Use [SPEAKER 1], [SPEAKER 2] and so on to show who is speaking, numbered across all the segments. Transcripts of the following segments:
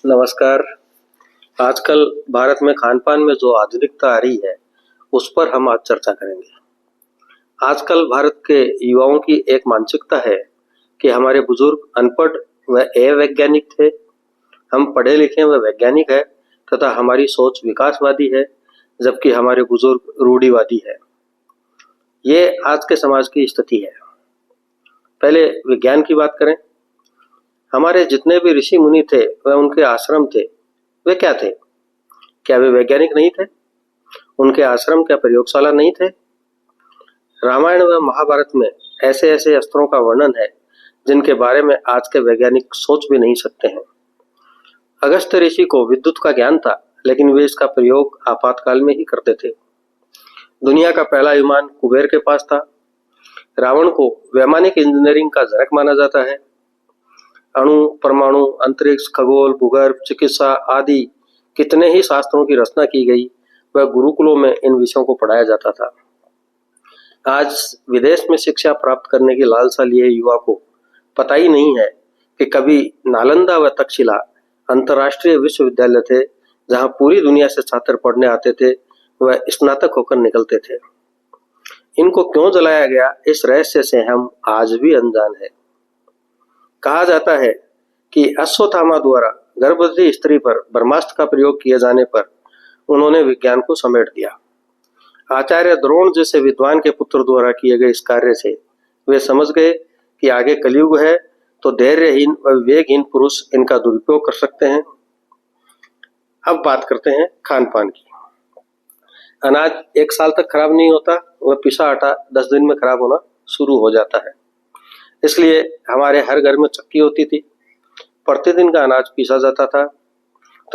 [SPEAKER 1] नमस्कार। आजकल भारत में खान-पान में जो आधुनिकता आ रही है, उस पर हम आज चर्चा करेंगे। आजकल भारत के युवाओं की एक मानसिकता है कि हमारे बुजुर्ग अनपढ़ व अवैज्ञानिक थे, हम पढ़े लिखे व वैज्ञानिक हैं तथा हमारी सोच विकासवादी है, जबकि हमारे बुजुर्ग रूढ़िवादी है। ये आज के समाज की स्थिति है। पहले विज्ञान की बात करें। हमारे जितने भी ऋषि मुनि थे व उनके आश्रम थे, वे क्या थे? क्या वे वैज्ञानिक नहीं थे? उनके आश्रम क्या प्रयोगशाला नहीं थे? रामायण व महाभारत में ऐसे ऐसे अस्त्रों का वर्णन है जिनके बारे में आज के वैज्ञानिक सोच भी नहीं सकते हैं। अगस्त्य ऋषि को विद्युत का ज्ञान था, लेकिन वे इसका प्रयोग आपातकाल में ही करते थे। दुनिया का पहला विमान कुबेर के पास था। रावण को वैमानिक इंजीनियरिंग का जनक माना जाता है। अणु, परमाणु, अंतरिक्ष, खगोल, भूगर्भ, चिकित्सा आदि कितने ही शास्त्रों की रचना की गई वह गुरुकुलों में इन विषयों को पढ़ाया जाता था। आज विदेश में शिक्षा प्राप्त करने की लालसा लिए युवा को पता ही नहीं है कि कभी नालंदा व तक्षशिला अंतर्राष्ट्रीय विश्वविद्यालय थे, जहां पूरी दुनिया से छात्र पढ़ने आते थे व स्नातक होकर निकलते थे। इनको क्यों जलाया गया, इस रहस्य से हम आज भी अनजान हैं। कहा जाता है कि अश्वत्थामा द्वारा गर्भवती स्त्री पर ब्रह्मास्त्र का प्रयोग किए जाने पर उन्होंने विज्ञान को समेट दिया। आचार्य द्रोण जैसे विद्वान के पुत्र द्वारा किए गए इस कार्य से वे समझ गए कि आगे कलयुग है, तो धैर्यहीन व विवेकहीन पुरुष इनका दुरुपयोग कर सकते हैं। अब बात करते हैं खान पान की। अनाज एक साल तक खराब नहीं होता, वह पिसा आटा 10 दिन में खराब होना शुरू हो जाता है। इसलिए हमारे हर घर में चक्की होती थी। प्रतिदिन का अनाज पीसा जाता था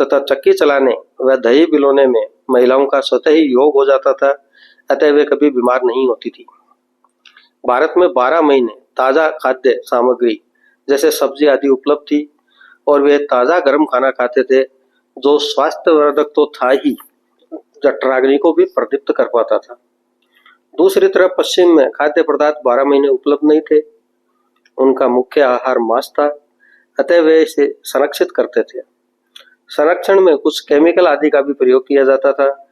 [SPEAKER 1] तथा चक्की चलाने व दही बिलोने में महिलाओं का स्वतः ही योग हो जाता था, अतः वे कभी बीमार नहीं होती थी। भारत में 12 महीने ताजा खाद्य सामग्री जैसे सब्जी आदि उपलब्ध थी और वे ताजा गर्म खाना खाते थे, जो स्वास्थ्यवर्धक तो था ही, जठराग्नि को भी प्रदीप्त कर पाता था। दूसरी तरफ पश्चिम में खाद्य पदार्थ 12 महीने उपलब्ध नहीं थे। उनका मुख्य आहार मांस था, अतः वे इसे संरक्षित करते थे। संरक्षण में कुछ केमिकल आदि का भी प्रयोग किया जाता था,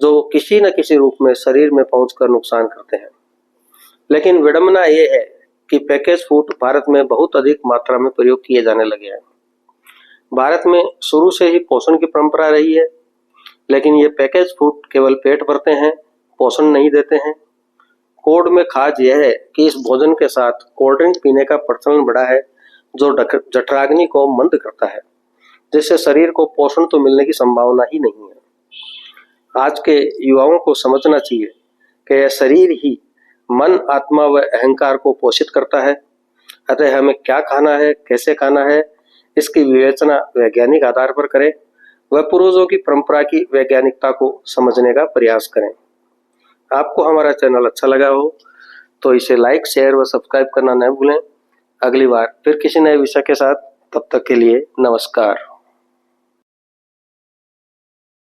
[SPEAKER 1] जो किसी न किसी रूप में शरीर में पहुंचकर नुकसान करते हैं। लेकिन विडंबना यह है कि पैकेज फूड भारत में बहुत अधिक मात्रा में प्रयोग किए जाने लगे हैं। भारत में शुरू से ही पोषण की परंपरा रही है, लेकिन ये पैकेज फूड केवल पेट भरते हैं, पोषण नहीं देते हैं। कोड में खास यह है कि इस भोजन के साथ कोल्ड ड्रिंक पीने का प्रचलन बढ़ा है, जो जठराग्नि को मंद करता है, जिससे शरीर को पोषण तो मिलने की संभावना ही नहीं है। आज के युवाओं को समझना चाहिए कि यह शरीर ही मन, आत्मा व अहंकार को पोषित करता है, अतः हमें क्या खाना है, कैसे खाना है, इसकी विवेचना वैज्ञानिक आधार पर करें व पूर्वजों की परंपरा की वैज्ञानिकता को समझने का प्रयास करें। आपको हमारा चैनल अच्छा लगा हो तो इसे लाइक, शेयर व सब्सक्राइब करना न भूलें। अगली बार फिर किसी नए विषय के साथ, तब तक के लिए नमस्कार।